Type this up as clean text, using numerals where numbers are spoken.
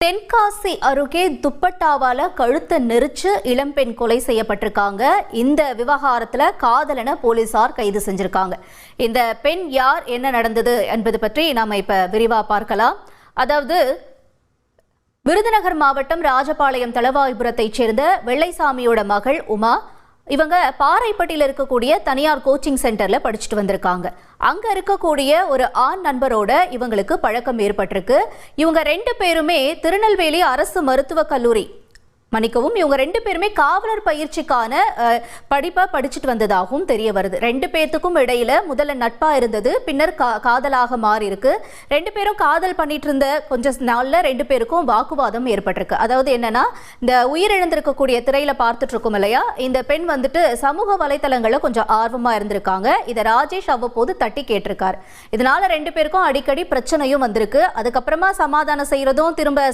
தென்காசி அருகே துப்பட்டாவால கழுத்தை நெரிச்சு இளம்பெண் கொலை செய்யப்பட்டிருக்காங்க. இந்த விவகாரத்துல காதலனை போலீசார் கைது செஞ்சிருக்காங்க. இந்த பெண் யார், என்ன நடந்தது என்பது பற்றி நாம இப்ப விரிவா பார்க்கலாம். அதாவது விருதுநகர் மாவட்டம் ராஜபாளையம் தளவாய்புரத்தைச் சேர்ந்த வெள்ளைசாமியோட மகள் உமா. இவங்க பாறைப்பட்டியில் இருக்கக்கூடிய தனியார் கோச்சிங் சென்டர்ல படிச்சுட்டு வந்திருக்காங்க. அங்க இருக்கக்கூடிய ஒரு ஆண் நண்பரோட இவங்களுக்கு பழக்கம் ஏற்பட்டிருக்கு. இவங்க 2 பேருமே திருநெல்வேலி அரசு மருத்துவக் கல்லூரி இவங்க 2 பேருமே காவலர் பயிற்சிக்கான படிப்பை படிச்சுட்டு வந்ததாகவும் தெரிய வருது. 2 பேர்த்துக்கும் இடையில முதல்ல நட்பா இருந்தது, பின்னர் காதலாக மாறி இருக்கு. 2 பேரும் காதல் பண்ணிட்டு இருந்த கொஞ்ச நாள்ல 2 பேருக்கும் வாக்குவாதம் ஏற்பட்டிருக்கு. அதாவது என்னன்னா, இந்த உயிரிழந்திருக்கக்கூடிய திரையில பார்த்துட்டு இருக்கோம் இல்லையா, இந்த பெண் வந்துட்டு சமூக வலைத்தளங்கள்ல கொஞ்சம் ஆர்வமா இருந்திருக்காங்க. இதை ராஜேஷ் அவ்வப்போது தட்டி கேட்டிருக்காரு. இதனால 2 பேருக்கும் அடிக்கடி பிரச்சனையும் வந்திருக்கு. அதுக்கப்புறமா சமாதானம் செய்யறதும் திரும்ப